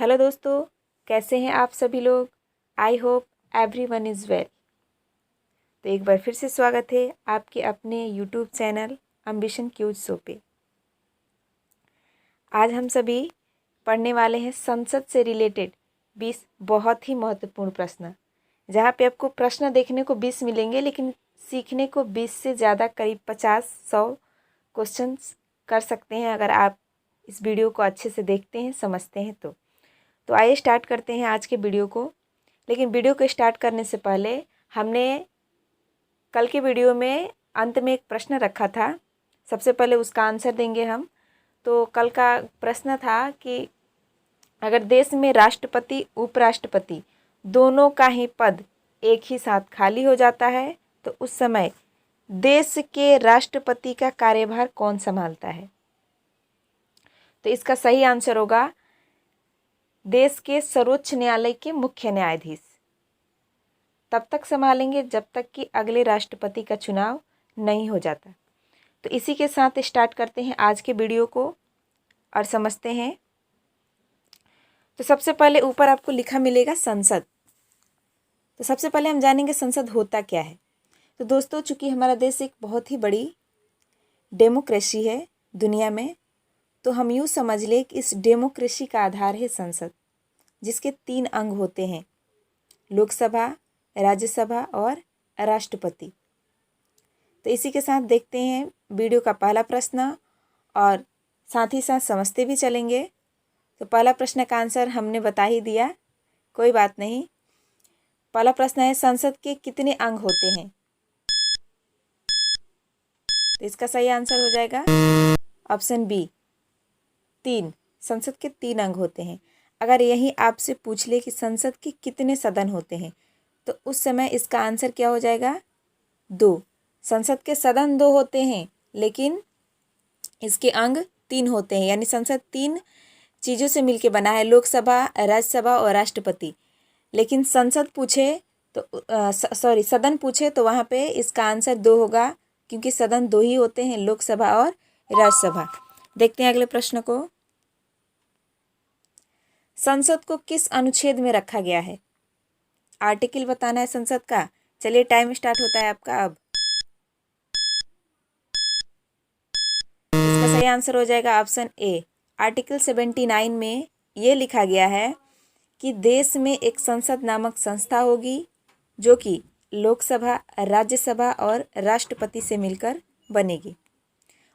Hello दोस्तों, कैसे हैं आप सभी लोग। I hope everyone is well. तो एक बार फिर से स्वागत है आपके अपने यूट्यूब चैनल एम्बिशन क्यूज शो पे। आज हम सभी पढ़ने वाले हैं संसद से रिलेटेड 20 बहुत ही महत्वपूर्ण प्रश्न, जहाँ पे आपको प्रश्न देखने को 20 मिलेंगे, लेकिन सीखने को 20 से ज़्यादा, करीब 50-100 क्वेश्चंस कर सकते हैं अगर आप इस वीडियो को अच्छे से देखते हैं, समझते हैं तो आइए स्टार्ट करते हैं आज के वीडियो को। लेकिन वीडियो को स्टार्ट करने से पहले हमने कल के वीडियो में अंत में एक प्रश्न रखा था, सबसे पहले उसका आंसर देंगे हम। तो कल का प्रश्न था कि अगर देश में राष्ट्रपति उपराष्ट्रपति दोनों का ही पद एक ही साथ खाली हो जाता है तो उस समय देश के राष्ट्रपति का कार्यभार कौन संभालता है। तो इसका सही आंसर होगा देश के सर्वोच्च न्यायालय के मुख्य न्यायाधीश। तब तक संभालेंगे जब तक कि अगले राष्ट्रपति का चुनाव नहीं हो जाता। तो इसी के साथ स्टार्ट करते हैं आज के वीडियो को और समझते हैं। तो सबसे पहले ऊपर आपको लिखा मिलेगा संसद। तो सबसे पहले हम जानेंगे संसद होता क्या है। तो दोस्तों, चूंकि हमारा देश एक बहुत ही बड़ी डेमोक्रेसी है दुनिया में, तो हम यूँ समझ लें कि इस डेमोक्रेसी का आधार है संसद, जिसके 3 अंग होते हैं, लोकसभा, राज्यसभा और राष्ट्रपति। तो इसी के साथ देखते हैं वीडियो का पहला प्रश्न और साथ ही साथ समझते भी चलेंगे। तो पहला प्रश्न का आंसर हमने बता ही दिया, कोई बात नहीं। पहला प्रश्न है, संसद के कितने अंग होते हैं। तो इसका सही आंसर हो जाएगा ऑप्शन बी, 3। संसद के 3 अंग होते हैं। अगर यही आपसे पूछ ले कि संसद के कितने सदन होते हैं, तो उस समय इसका आंसर क्या हो जाएगा, 2। संसद के सदन 2 होते हैं, लेकिन इसके अंग 3 होते हैं, यानी संसद 3 चीज़ों से मिलके बना है, लोकसभा, राज्यसभा और राष्ट्रपति। लेकिन संसद पूछे तो सदन पूछे तो वहाँ पे इसका आंसर 2 होगा, क्योंकि सदन 2 ही होते हैं, लोकसभा और राज्यसभा। देखते हैं अगले प्रश्न को। संसद को किस अनुच्छेद में रखा गया है। आर्टिकल बताना है संसद का। चलिए, टाइम स्टार्ट होता है आपका अब। इसका सही आंसर हो जाएगा ऑप्शन ए, आर्टिकल 79 में ये लिखा गया है कि देश में एक संसद नामक संस्था होगी, जो कि लोकसभा, राज्यसभा और राष्ट्रपति से मिलकर बनेगी।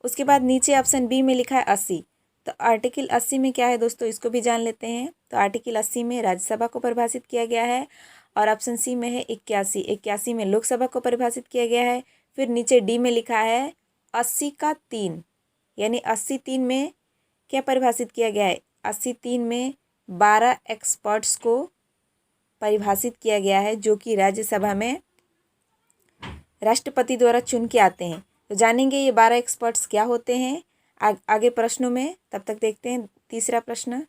उसके बाद नीचे ऑप्शन बी में लिखा है 80। तो आर्टिकल 80 में क्या है दोस्तों, इसको भी जान लेते हैं। तो आर्टिकल 80 में राज्यसभा को परिभाषित किया गया है, और ऑप्शन सी में है 81 में लोकसभा को परिभाषित किया गया है। फिर नीचे डी में लिखा है 80 का 3, यानी 80-3 में क्या परिभाषित किया गया है, 80-3 में 12 एक्सपर्ट्स को परिभाषित किया गया है, जो कि राज्यसभा में राष्ट्रपति द्वारा चुन के आते हैं। तो जानेंगे ये 12 एक्सपर्ट्स क्या होते हैं आगे प्रश्नों में। तब तक देखते हैं तीसरा प्रश्न।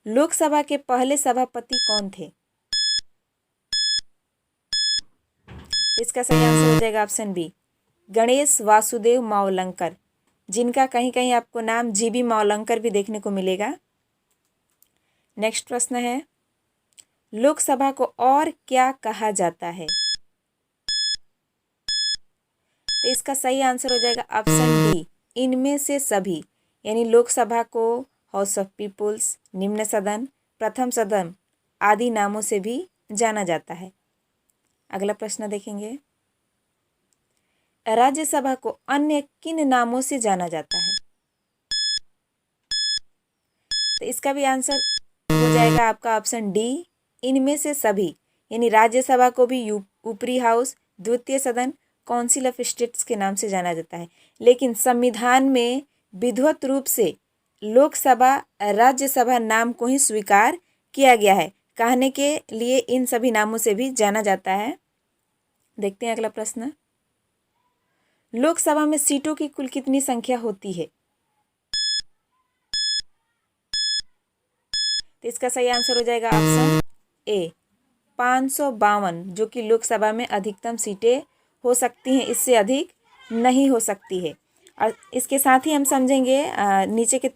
लोकसभा के पहले सभापति कौन थे। तो इसका सही आंसर हो जाएगा ऑप्शन बी, गणेश वासुदेव मावलंकर, जिनका कहीं कहीं आपको नाम जीबी मावलंकर भी देखने को मिलेगा। नेक्स्ट प्रश्न है, लोकसभा को और क्या कहा जाता है। तो इसका सही आंसर हो जाएगा ऑप्शन डी, इनमें से सभी, यानी लोकसभा को हाउस ऑफ पीपुल्स, निम्न सदन, प्रथम सदन आदि नामों से भी जाना जाता है। अगला प्रश्न देखेंगे, राज्यसभा को अन्य किन नामों से जाना जाता है। तो इसका भी आंसर हो जाएगा आपका ऑप्शन डी, इनमें से सभी, यानी राज्यसभा को भी ऊपरी हाउस, द्वितीय सदन, काउंसिल ऑफ स्टेट्स के नाम से जाना जाता है। लेकिन संविधान में विधिवत रूप से लोकसभा, राज्यसभा नाम को ही स्वीकार किया गया है, कहने के लिए इन सभी नामों से भी जाना जाता है। देखते हैं अगला प्रश्न, लोकसभा में सीटों की कुल कितनी संख्या होती है। तो इसका सही आंसर हो जाएगा ऑप्शन ए, 552, जो कि लोकसभा में अधिकतम सीटें हो सकती हैं, इससे अधिक नहीं हो सकती है। और इसके साथ ही हम समझेंगे नीचे के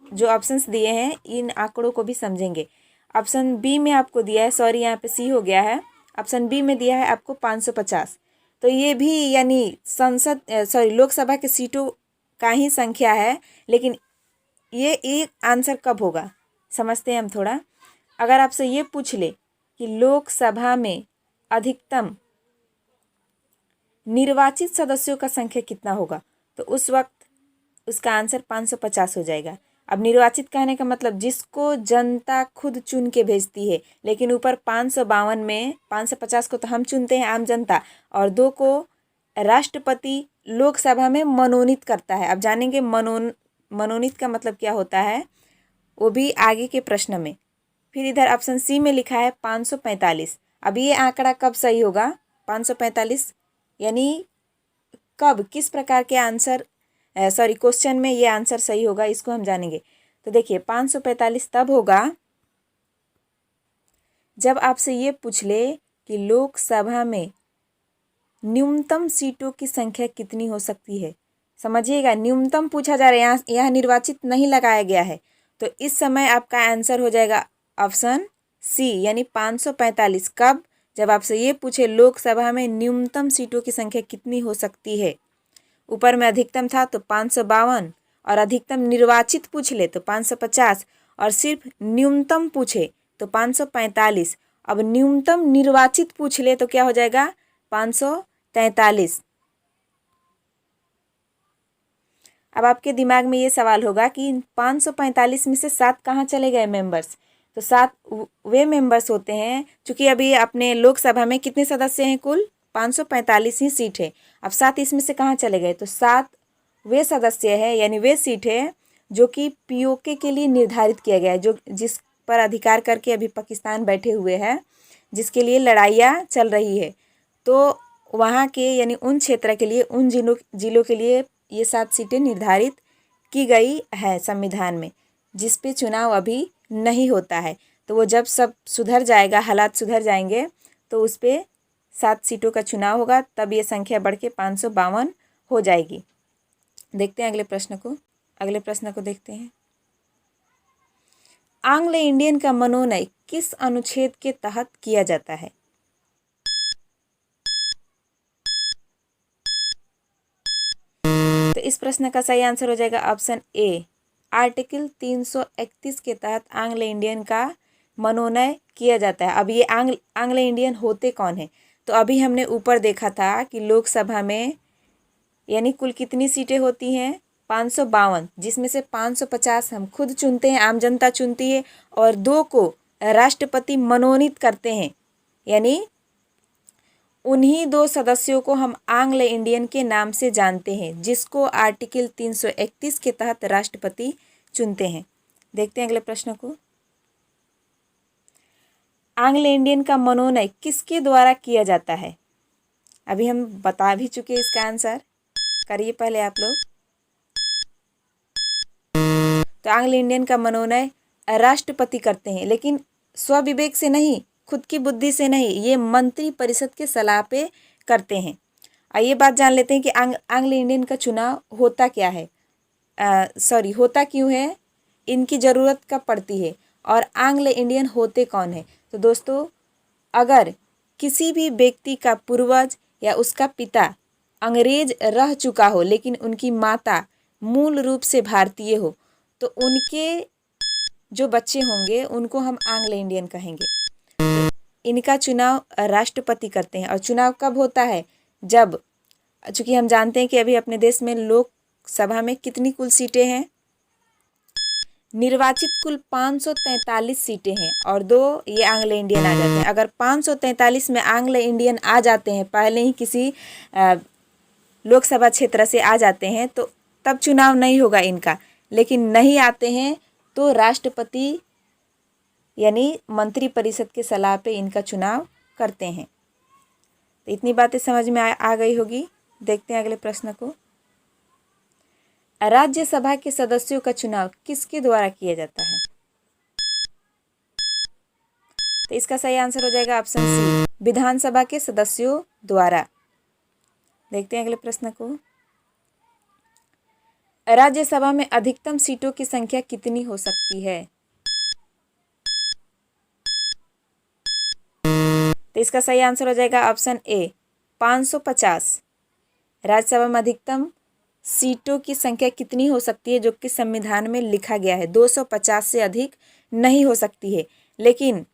जो ऑप्शंस दिए हैं इन आंकड़ों को भी समझेंगे। ऑप्शन बी में आपको दिया है, सॉरी यहाँ पे सी हो गया है, ऑप्शन बी में दिया है आपको 550। तो ये भी यानी लोकसभा के सीटों का ही संख्या है, लेकिन ये एक आंसर कब होगा समझते हैं हम थोड़ा। अगर आपसे ये पूछ ले कि लोकसभा में अधिकतम निर्वाचित सदस्यों का संख्या कितना होगा, तो उस वक्त उसका आंसर 550 हो जाएगा। अब निर्वाचित कहने का मतलब जिसको जनता खुद चुन के भेजती है, लेकिन ऊपर 552 में 550 को तो हम चुनते हैं आम जनता, और 2 को राष्ट्रपति लोकसभा में मनोनीत करता है। अब जानेंगे मनोनीत का मतलब क्या होता है, वो भी आगे के प्रश्न में। फिर इधर ऑप्शन सी में लिखा है 545। अब ये आंकड़ा कब सही होगा 545, यानी कब किस प्रकार के आंसर क्वेश्चन में ये आंसर सही होगा, इसको हम जानेंगे। तो देखिए 545 तब होगा जब आपसे ये पूछ ले कि लोकसभा में न्यूनतम सीटों की संख्या कितनी हो सकती है। समझिएगा, न्यूनतम पूछा जा रहा है, यहाँ निर्वाचित नहीं लगाया गया है। तो इस समय आपका आंसर हो जाएगा ऑप्शन सी, यानी 545। कब? जब आपसे ये पूछे लोकसभा में न्यूनतम सीटों की संख्या कितनी हो सकती है। ऊपर में अधिकतम था तो 552, और अधिकतम निर्वाचित पूछ ले तो 550, और सिर्फ न्यूनतम पूछे तो 545। अब न्यूनतम निर्वाचित पूछ ले तो क्या हो जाएगा 543। अब आपके दिमाग में ये सवाल होगा कि 545 में से 7 कहाँ चले गए मेंबर्स। तो 7 वे मेंबर्स होते हैं, चूँकि अभी अपने लोकसभा में कितने सदस्य हैं, कुल 545 ही सीट है। अब 7 इसमें से कहाँ चले गए, तो 7 वे सदस्य है, यानी वे सीट है जो कि पीओके के लिए निर्धारित किया गया है, जो जिस पर अधिकार करके अभी पाकिस्तान बैठे हुए हैं, जिसके लिए लड़ाइयाँ चल रही है। तो वहाँ के यानी उन क्षेत्र के लिए, उन जिलों के लिए ये 7 सीटें निर्धारित की गई है संविधान में, जिस पे चुनाव अभी नहीं होता है। तो वो जब सब सुधर जाएगा, हालात सुधर जाएंगे, तो उस पर 7 सीटों का चुनाव होगा, तब ये संख्या बढ़ के 552 हो जाएगी। देखते हैं अगले प्रश्न को देखते हैं। एंग्लो इंडियन का मनोनयन किस अनुच्छेद के तहत किया जाता है। तो इस प्रश्न का सही आंसर हो जाएगा ऑप्शन ए, आर्टिकल 331 के तहत एंग्लो इंडियन का मनोनयन किया जाता है। अब ये एंग्लो इंडियन होते कौन है, तो अभी हमने ऊपर देखा था कि लोकसभा में यानी कुल कितनी सीटें होती हैं 552, जिसमें से 550 हम खुद चुनते हैं, आम जनता चुनती है, और 2 को राष्ट्रपति मनोनीत करते हैं, यानी उन्हीं 2 सदस्यों को हम एंग्लो इंडियन के नाम से जानते हैं, जिसको आर्टिकल 331 के तहत राष्ट्रपति चुनते हैं। देखते हैं अगले प्रश्न को। एंग्लो इंडियन का मनोनयन किसके द्वारा किया जाता है। अभी हम बता भी चुके इसका आंसर, करिए पहले आप लोग। तो एंग्लो इंडियन का मनोनयन राष्ट्रपति करते हैं, लेकिन स्वविवेक से नहीं, खुद की बुद्धि से नहीं, ये मंत्री परिषद के सलाह पे करते हैं। आइए बात जान लेते हैं कि एंग्लो इंडियन का चुनाव होता क्या है, होता क्यों है, इनकी ज़रूरत कब पड़ती है, और एंग्लो इंडियन होते कौन है। तो दोस्तों, अगर किसी भी व्यक्ति का पूर्वज या उसका पिता अंग्रेज रह चुका हो, लेकिन उनकी माता मूल रूप से भारतीय हो, तो उनके जो बच्चे होंगे उनको हम एंग्लो इंडियन कहेंगे। इनका चुनाव राष्ट्रपति करते हैं। और चुनाव कब होता है, जब, चूँकि हम जानते हैं कि अभी अपने देश में लोकसभा में कितनी कुल सीटें हैं, निर्वाचित कुल 543 सीटें हैं, और 2 ये एंग्लो इंडियन आ जाते हैं। अगर 543 में एंग्लो इंडियन आ जाते हैं, पहले ही किसी लोकसभा क्षेत्र से आ जाते हैं, तो तब चुनाव नहीं होगा इनका। लेकिन नहीं आते हैं तो राष्ट्रपति यानी मंत्री परिषद के सलाह पे इनका चुनाव करते हैं। तो इतनी बातें समझ में आ गई होगी। देखते हैं अगले प्रश्न को। राज्यसभा के सदस्यों का चुनाव किसके द्वारा किया जाता है। तो इसका सही आंसर हो जाएगा ऑप्शन सी, विधानसभा के सदस्यों द्वारा। देखते हैं अगले प्रश्न को। राज्यसभा में अधिकतम सीटों की संख्या कितनी हो सकती है? तो इसका सही आंसर हो जाएगा ऑप्शन ए 550। राज्यसभा में अधिकतम सीटों की संख्या कितनी हो सकती है, जो कि संविधान में लिखा गया है 250 से अधिक नहीं हो सकती है। लेकिन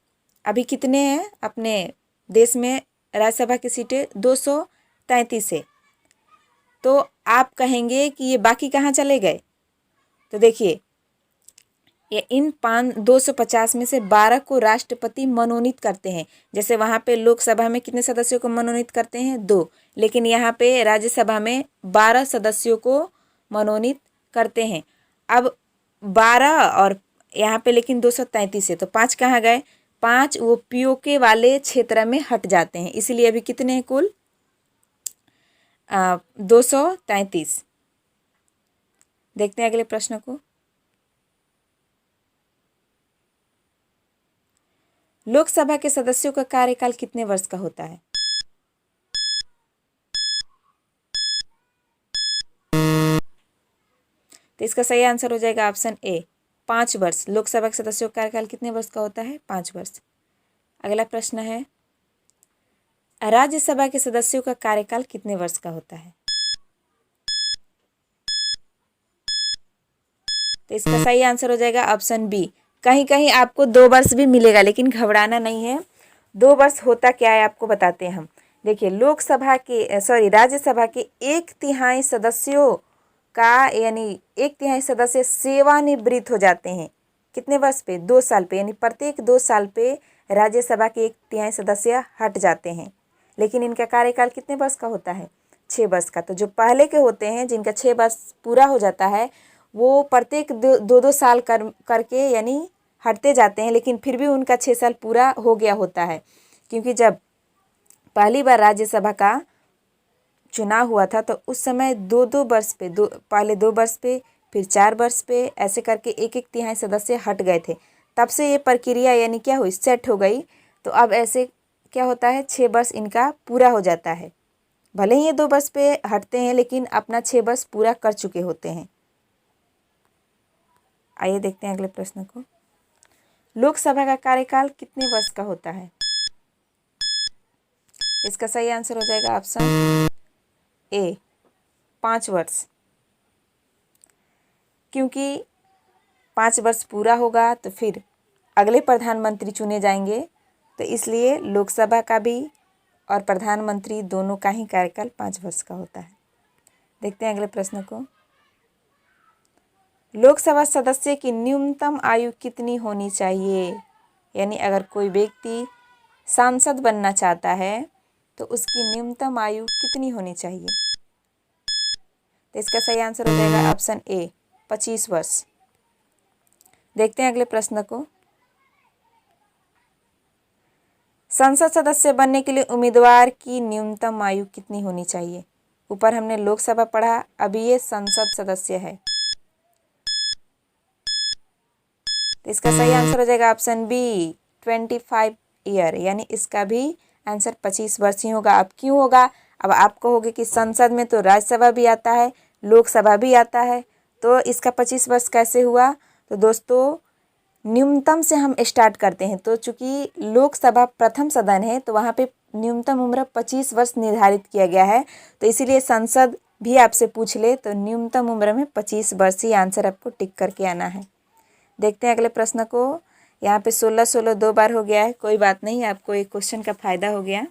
अभी कितने हैं अपने देश में राज्यसभा की सीटें? 233 है। तो आप कहेंगे कि ये बाकी कहाँ चले गए? तो देखिए, ये इन 250 में से 12 को राष्ट्रपति मनोनीत करते हैं। जैसे वहाँ पे लोकसभा में कितने सदस्यों को मनोनीत करते हैं? 2। लेकिन यहाँ पे राज्यसभा में 12 सदस्यों को मनोनीत करते हैं। अब 12 और यहाँ पे लेकिन 233 है, तो 5 कहाँ गए? 5 वो पीओके वाले क्षेत्र में हट जाते हैं, इसलिए अभी कितने हैं कुल? 233। देखते हैं अगले प्रश्न को। लोकसभा के सदस्यों का कार्यकाल कितने वर्ष का होता है? तो इसका सही आंसर हो जाएगा ऑप्शन ए 5 वर्ष। लोकसभा के सदस्यों का कार्यकाल कितने वर्ष का होता है? 5 वर्ष। अगला प्रश्न है, राज्यसभा के सदस्यों का कार्यकाल कितने वर्ष का होता है? तो इसका सही आंसर हो जाएगा ऑप्शन बी। कहीं कहीं आपको 2 वर्ष भी मिलेगा, लेकिन घबराना नहीं है। 2 वर्ष होता क्या है आपको बताते हैं हम। देखिए, राज्यसभा के 1/3 सदस्यों का यानी 1/3 सदस्य सेवानिवृत्त हो जाते हैं। कितने वर्ष पे? 2 साल पे। यानी प्रत्येक 2 साल पे राज्यसभा के 1/3 सदस्य हट जाते हैं। लेकिन इनका कार्यकाल कितने वर्ष का होता है? 6 वर्ष का। तो जो पहले के होते हैं, जिनका 6 वर्ष पूरा हो जाता है, वो प्रत्येक 2-2 साल करके यानी हटते जाते हैं, लेकिन फिर भी उनका 6 साल पूरा हो गया होता है। क्योंकि जब पहली बार राज्यसभा का चुनाव हुआ था, तो उस समय 2-2 वर्ष पे, पहले 2 वर्ष पे, फिर 4 वर्ष पे, ऐसे करके 1/3 सदस्य हट गए थे। तब से ये प्रक्रिया यानी क्या हुई? सेट हो गई। तो अब ऐसे क्या होता है? 6 वर्ष इनका पूरा हो जाता है। भले ही ये 2 वर्ष पे हटते हैं, लेकिन अपना 6 वर्ष पूरा कर चुके होते हैं। आइए देखते हैं अगले प्रश्न को। लोकसभा का कार्यकाल कितने वर्ष का होता है? इसका सही आंसर हो जाएगा ऑप्शन ए 5 वर्ष। क्योंकि 5 वर्ष पूरा होगा तो फिर अगले प्रधानमंत्री चुने जाएंगे, तो इसलिए लोकसभा का भी और प्रधानमंत्री दोनों का ही कार्यकाल 5 वर्ष का होता है। देखते हैं अगले प्रश्न को। लोकसभा सदस्य की न्यूनतम आयु कितनी होनी चाहिए? यानी अगर कोई व्यक्ति सांसद बनना चाहता है तो उसकी न्यूनतम आयु कितनी होनी चाहिए? तो इसका सही आंसर हो जाएगा ऑप्शन ए 25 वर्ष। देखते हैं अगले प्रश्न को। संसद सदस्य बनने के लिए उम्मीदवार की न्यूनतम आयु कितनी होनी चाहिए? ऊपर हमने लोकसभा पढ़ा, अभी ये संसद सदस्य है। तो इसका सही आंसर हो जाएगा ऑप्शन बी 25 ईयर। यानी इसका भी आंसर 25 वर्ष ही होगा। अब क्यों होगा? अब आप कहोगे कि संसद में तो राज्यसभा भी आता है, लोकसभा भी आता है, तो इसका 25 वर्ष कैसे हुआ? तो दोस्तों, न्यूनतम से हम स्टार्ट करते हैं। तो चूंकि लोकसभा प्रथम सदन है, तो वहाँ पे न्यूनतम उम्र 25 वर्ष निर्धारित किया गया है। तो इसीलिए संसद भी आपसे पूछ ले तो न्यूनतम उम्र में 25 वर्ष ही आंसर आपको टिक करके आना है। देखते हैं अगले प्रश्न को। यहाँ पे 16-16 2 बार हो गया है, कोई बात नहीं, आपको एक क्वेश्चन का फायदा हो गया।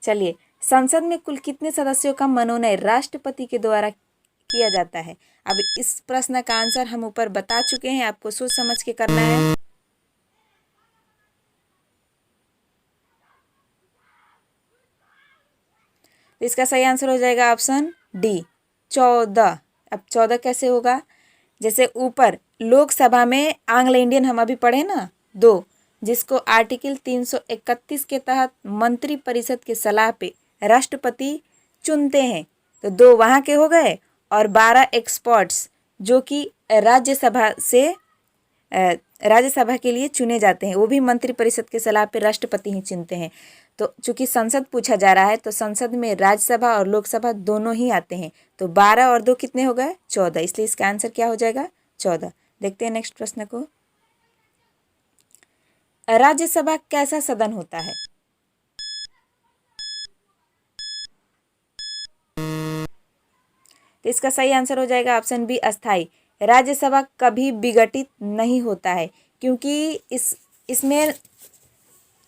चलिए, संसद में कुल कितने सदस्यों का मनोनयन राष्ट्रपति के द्वारा किया जाता है? अब इस प्रश्न का आंसर हम ऊपर बता चुके हैं, आपको सोच समझ के करना है। इसका सही आंसर हो जाएगा ऑप्शन डी 14। अब 14 कैसे होगा? जैसे ऊपर लोकसभा में एंग्लो इंडियन हम अभी पढ़े ना 2, जिसको आर्टिकल 331 के तहत मंत्री परिषद की सलाह पे राष्ट्रपति चुनते हैं, तो 2 वहाँ के हो गए और 12 एक्सपर्ट्स जो कि राज्यसभा के लिए चुने जाते हैं, वो भी मंत्री परिषद के सलाह पे राष्ट्रपति ही चुनते हैं। तो चूंकि संसद पूछा जा रहा है तो संसद में राज्यसभा और लोकसभा दोनों ही आते हैं। तो 12 और 2 कितने हो गए? 14। इसलिए इसका आंसर क्या हो जाएगा? 14। देखते हैं नेक्स्ट प्रश्न को। राज्यसभा कैसा सदन होता है? तो इसका सही आंसर हो जाएगा ऑप्शन बी, अस्थाई। राज्यसभा कभी विघटित नहीं होता है, क्योंकि इसमें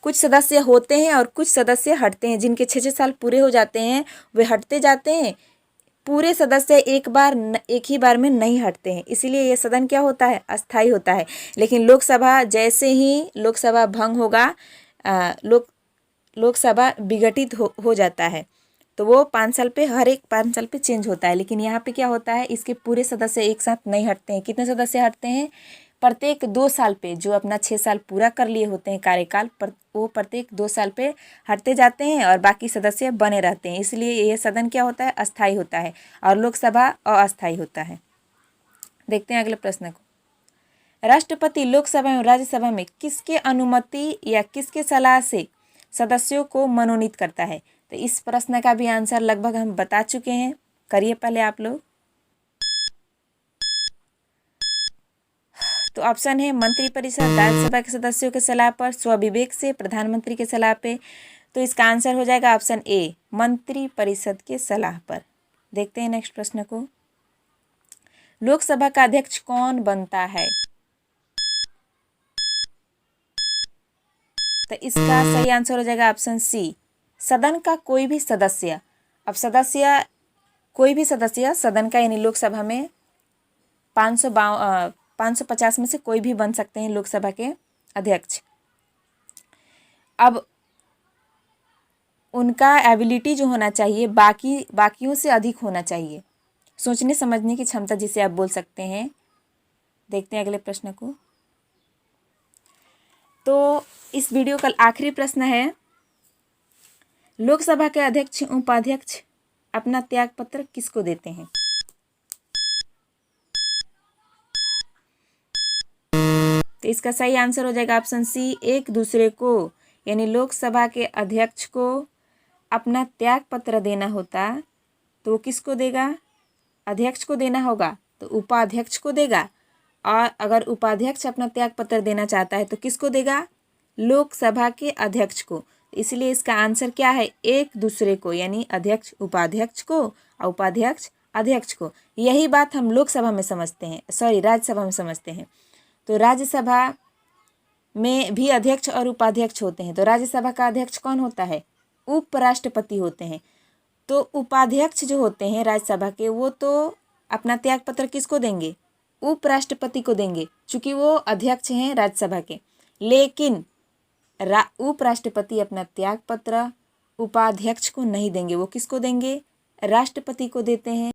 कुछ सदस्य होते हैं और कुछ सदस्य हटते हैं। जिनके 6-6 साल पूरे हो जाते हैं वे हटते जाते हैं। पूरे सदस्य एक ही बार में नहीं हटते हैं, इसीलिए ये सदन क्या होता है? अस्थाई होता है। लेकिन लोकसभा, जैसे ही लोकसभा भंग होगा, लोकसभा विघटित हो जाता है, तो वो 5 साल पे, हर एक 5 साल पे चेंज होता है। लेकिन यहाँ पे क्या होता है? इसके पूरे सदस्य एक साथ नहीं हटते हैं। कितने सदस्य हटते हैं? प्रत्येक 2 साल पे, जो अपना 6 साल पूरा कर लिए होते हैं कार्यकाल पर, वो प्रत्येक 2 साल पे हटते जाते हैं और बाकी सदस्य बने रहते हैं। इसलिए ये सदन क्या होता है? अस्थाई होता है और लोकसभा अस्थाई होता है। देखते हैं अगले प्रश्न को। राष्ट्रपति लोकसभा एवं राज्यसभा में किसके अनुमति या किसके सलाह से सदस्यों को मनोनीत करता है? तो इस प्रश्न का भी आंसर लगभग हम बता चुके हैं, करिए पहले आप लोग। तो ऑप्शन है मंत्रिपरिषद, राज्यसभा के सदस्यों के सलाह पर, स्वविवेक से, प्रधानमंत्री के सलाह पे। तो इसका आंसर हो जाएगा ऑप्शन ए, मंत्रिपरिषद के सलाह पर। देखते हैं नेक्स्ट प्रश्न को। लोकसभा का अध्यक्ष कौन बनता है? तो इसका सही आंसर हो जाएगा ऑप्शन सी, सदन का कोई भी सदस्य। अब कोई भी सदस्य सदन का, यानी लोकसभा में 550 में से कोई भी बन सकते हैं लोकसभा के अध्यक्ष। अब उनका एबिलिटी जो होना चाहिए बाकियों से अधिक होना चाहिए, सोचने समझने की क्षमता जिसे आप बोल सकते हैं। देखते हैं अगले प्रश्न को। तो इस वीडियो का आखिरी प्रश्न है, लोकसभा के अध्यक्ष उपाध्यक्ष अपना त्याग पत्र किसको देते हैं? तो इसका सही आंसर हो जाएगा ऑप्शन सी, एक दूसरे को। यानी लोकसभा के अध्यक्ष को अपना त्याग पत्र देना होता तो वो किसको देगा? अध्यक्ष को देना होगा तो उपाध्यक्ष को देगा, और अगर उपाध्यक्ष अपना त्याग पत्र देना चाहता है तो किसको देगा? लोकसभा के अध्यक्ष को। इसलिए इसका आंसर क्या है? एक दूसरे को, यानी अध्यक्ष उपाध्यक्ष को और उपाध्यक्ष अध्यक्ष को। यही बात हम लोकसभा में समझते हैं, राज्यसभा में समझते हैं। तो राज्यसभा में भी अध्यक्ष और उपाध्यक्ष होते हैं। तो राज्यसभा का अध्यक्ष कौन होता है? उपराष्ट्रपति होते हैं। तो उपाध्यक्ष जो होते हैं राज्यसभा के, वो तो अपना त्याग पत्र किसको देंगे? उपराष्ट्रपति को देंगे, चूँकि वो अध्यक्ष हैं राज्यसभा के। लेकिन उपराष्ट्रपति अपना त्याग पत्र उपाध्यक्ष को नहीं देंगे, वो किसको देंगे? राष्ट्रपति को देते हैं।